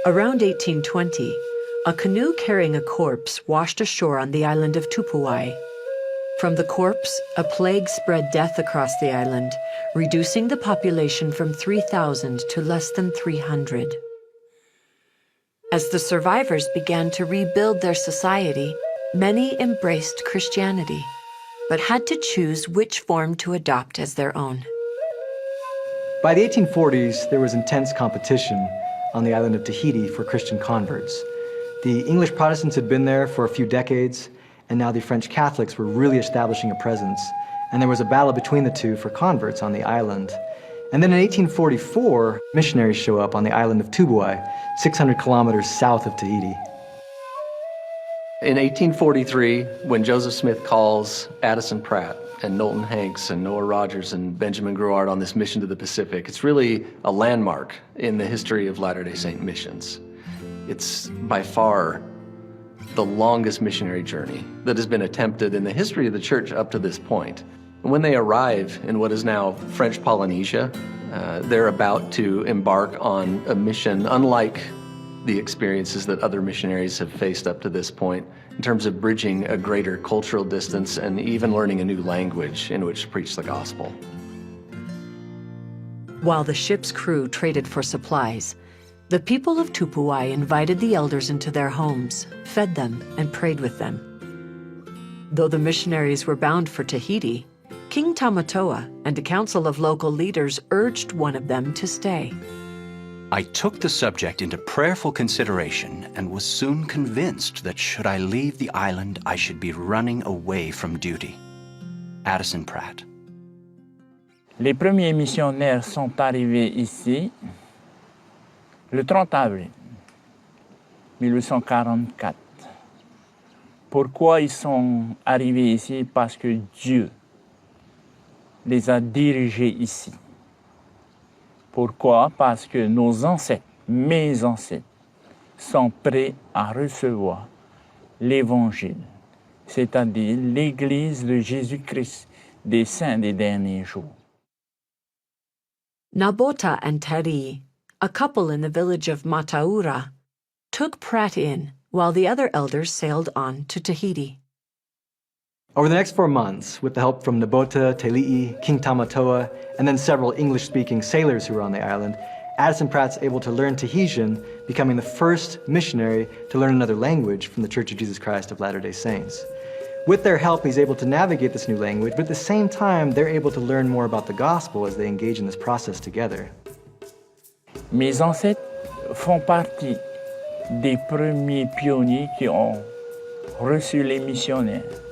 Around 1820, a canoe carrying a corpse washed ashore on the island of Tubuai. From the corpse, a plague spread death across the island, reducing the population from 3,000 to less than 300. As the survivors began to rebuild their society, many embraced Christianity, but had to choose which form to adopt as their own. By the 1840s, there was intense competition on the island of Tahiti for Christian converts. The English Protestants had been there for a few decades, and now the French Catholics were really establishing a presence, and there was a battle between the two for converts on the island. And then in 1844, missionaries show up on the island of Tubuai, 600 kilometers south of Tahiti. In 1843, when Joseph Smith calls Addison Pratt and Knowlton Hanks and Noah Rogers and Benjamin Gruard on this mission to the Pacific, it's really a landmark in the history of Latter-day Saint missions. It's by far the longest missionary journey that has been attempted in the history of the church up to this point. When they arrive in what is now French Polynesia, they're about to embark on a mission unlike the experiences that other missionaries have faced up to this point in terms of bridging a greater cultural distance and even learning a new language in which to preach the gospel. While the ship's crew traded for supplies, the people of Tubuai invited the elders into their homes, fed them, and prayed with them. Though the missionaries were bound for Tahiti, King Tamatoa and a council of local leaders urged one of them to stay. I took the subject into prayerful consideration and was soon convinced that should I leave the island, I should be running away from duty. Addison Pratt. Les premiers missionnaires sont arrivés ici le 30 avril 1844. Pourquoi ils sont arrivés ici? Parce que Dieu les a dirigés ici. Pourquoi? Parce que nos ancêtres, mes ancêtres, sont prêts à recevoir l'Évangile, c'est-à-dire l'Église de Jésus-Christ des saints des derniers jours. Nabota and Tari, a couple in the village of Mataura, took Pratt in while the other elders sailed on to Tahiti. Over the next 4 months, with the help from Nabota, Teli'i, King Tamatoa, and then several English-speaking sailors who were on the island, Addison Pratt's able to learn Tahitian, becoming the first missionary to learn another language from the Church of Jesus Christ of Latter-day Saints. With their help, he's able to navigate this new language, but at the same time, they're able to learn more about the gospel as they engage in this process together. Mes ancêtres font partie des premiers pionniers qui ont reçu les missionnaires.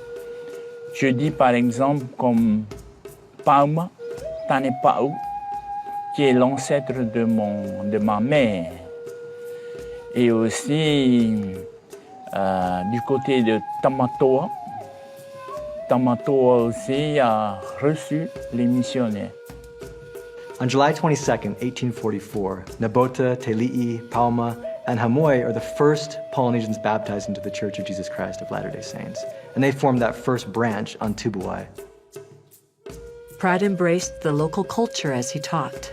Je dis par exemple comme Pauma Tanepau, qui est l'ancêtre de ma mère. Et aussi du côté de Tamatoa. Tamatoa aussi a reçu les missionnaires. On July 22nd, 1844, Nabota, Teli'i, Pauma, and Hamoy are the first Polynesians baptized into the Church of Jesus Christ of Latter-day Saints, and they formed that first branch on Tubuai. Pratt embraced the local culture as he taught.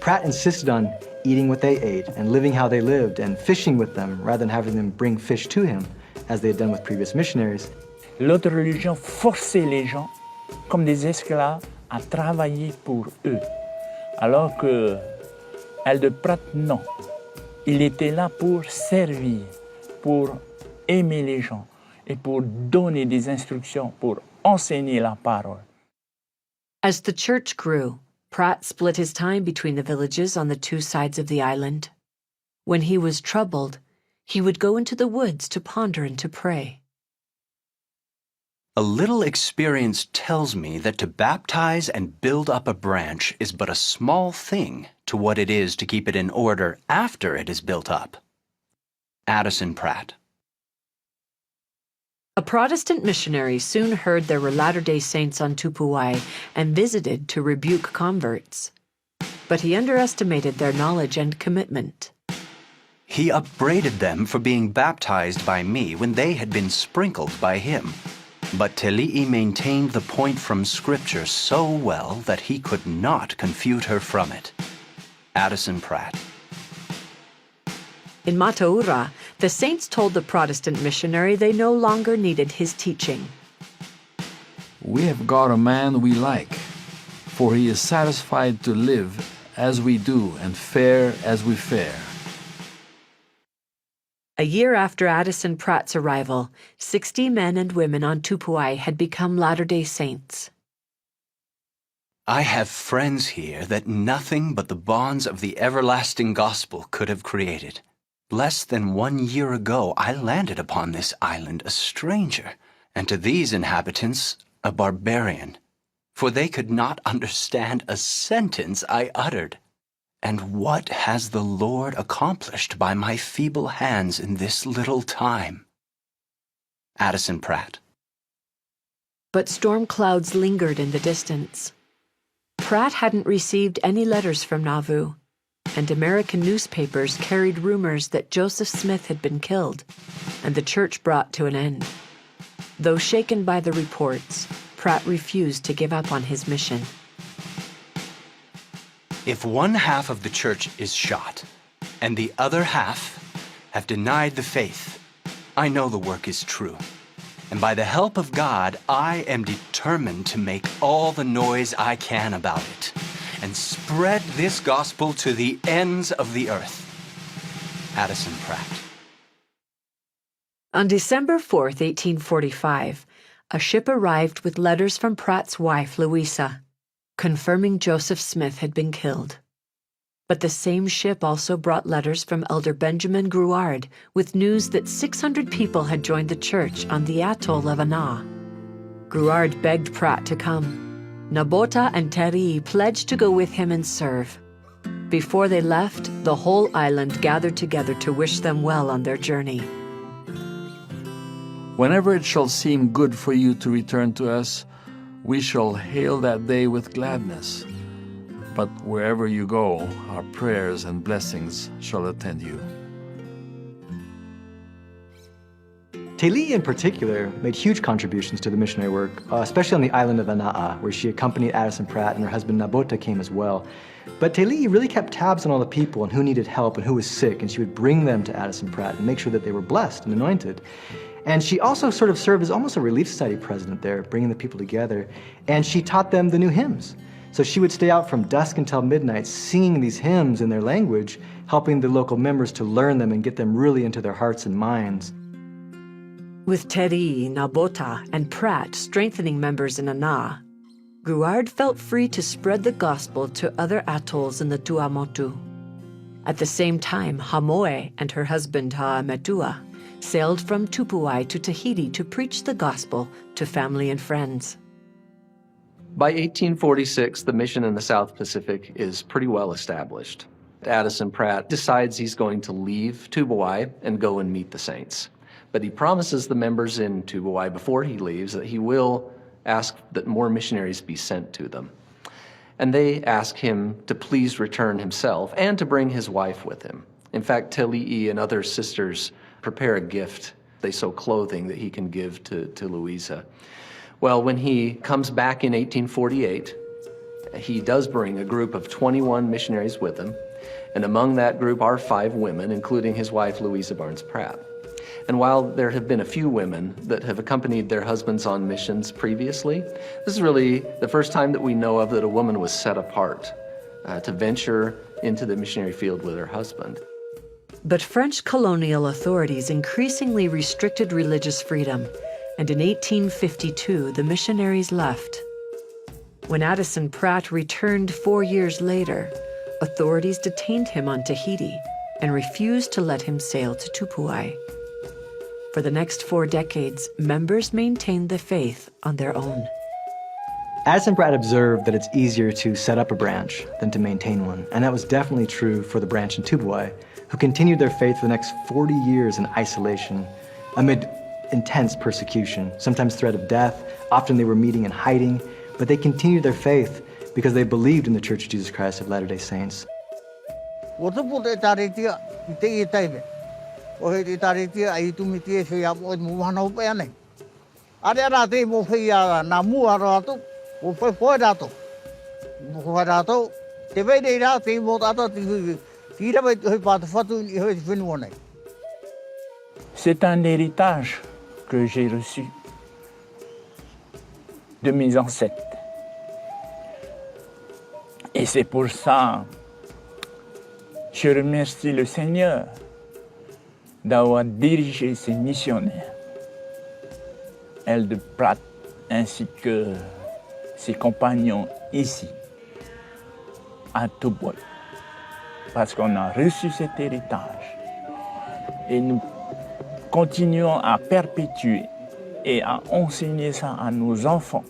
Pratt insisted on eating what they ate and living how they lived and fishing with them rather than having them bring fish to him, as they had done with previous missionaries. L'autre religion forçait les gens, comme des esclaves, à travailler pour eux, alors que elle de Pratt, non. Il était là pour servir, pour aimer les gens et pour donner des instructions, pour enseigner la parole. As the church grew, Pratt split his time between the villages on the two sides of the island. When he was troubled, he would go into the woods to ponder and to pray. A little experience tells me that to baptize and build up a branch is but a small thing to what it is to keep it in order after it is built up. Addison Pratt. A Protestant missionary soon heard there were Latter-day Saints on Tubuai and visited to rebuke converts. But he underestimated their knowledge and commitment. He upbraided them for being baptized by me when they had been sprinkled by him. But Teli'i maintained the point from Scripture so well that he could not confute her from it. Addison Pratt. In Mataura, the saints told the Protestant missionary they no longer needed his teaching. We have got a man we like, for he is satisfied to live as we do and fare as we fare. A year after Addison Pratt's arrival, 60 men and women on Tubuai had become Latter-day Saints. I have friends here that nothing but the bonds of the everlasting gospel could have created. Less than 1 year ago, I landed upon this island a stranger, and to these inhabitants, a barbarian, for they could not understand a sentence I uttered. And what has the Lord accomplished by my feeble hands in this little time? Addison Pratt. But storm clouds lingered in the distance. Pratt hadn't received any letters from Nauvoo, and American newspapers carried rumors that Joseph Smith had been killed, and the church brought to an end. Though shaken by the reports, Pratt refused to give up on his mission. If one half of the church is shot, and the other half have denied the faith, I know the work is true. And by the help of God, I am determined to make all the noise I can about it and spread this gospel to the ends of the earth. Addison Pratt. On December 4th, 1845, a ship arrived with letters from Pratt's wife, Louisa, confirming Joseph Smith had been killed. But the same ship also brought letters from Elder Benjamin Gruard with news that 600 people had joined the church on the atoll of Ana. Gruard begged Pratt to come. Nabota and Teri pledged to go with him and serve. Before they left, the whole island gathered together to wish them well on their journey. Whenever it shall seem good for you to return to us, we shall hail that day with gladness. But wherever you go, our prayers and blessings shall attend you. Tahiti in particular made huge contributions to the missionary work, especially on the island of Anaa, where she accompanied Addison Pratt, and her husband Nabota came as well. But Tahiti really kept tabs on all the people and who needed help and who was sick, and she would bring them to Addison Pratt and make sure that they were blessed and anointed. And she also sort of served as almost a Relief Society president there, bringing the people together, and she taught them the new hymns. So she would stay out from dusk until midnight singing these hymns in their language, helping the local members to learn them and get them really into their hearts and minds. With Teri, Nabota, and Pratt strengthening members in Ana, Gruard felt free to spread the gospel to other atolls in the Tuamotu. At the same time, Hamoe and her husband Ha'ametua sailed from Tubuai to Tahiti to preach the gospel to family and friends. By 1846, the mission in the South Pacific is pretty well established. Addison Pratt decides he's going to leave Tubuai and go and meet the saints. But he promises the members in Tubuai before he leaves that he will ask that more missionaries be sent to them. And they ask him to please return himself and to bring his wife with him. In fact, Teli'i and other sisters prepare a gift. They sew clothing that he can give to Louisa. Well, when he comes back in 1848, he does bring a group of 21 missionaries with him, and among that group are 5 women, including his wife, Louisa Barnes Pratt. And while there have been a few women that have accompanied their husbands on missions previously, this is really the first time that we know of that a woman was set apart to venture into the missionary field with her husband. But French colonial authorities increasingly restricted religious freedom, and in 1852 the missionaries left. When Addison Pratt returned 4 years later, authorities detained him on Tahiti and refused to let him sail to Tubuai. For the next 4 decades, members maintained the faith on their own. Addison Pratt observed that it's easier to set up a branch than to maintain one, and that was definitely true for the branch in Tubuai, who continued their faith for the next 40 years in isolation, amid intense persecution, sometimes threat of death. Often they were meeting and hiding, but they continued their faith because they believed in the Church of Jesus Christ of Latter-day Saints. C'est un héritage que j'ai reçu de mes ancêtres. Et c'est pour ça que je remercie le Seigneur d'avoir dirigé ces missionnaires, Addison Pratt ainsi que ses compagnons ici, à Tubuai, parce qu'on a reçu cet héritage et nous continuons à perpétuer et à enseigner ça à nos enfants.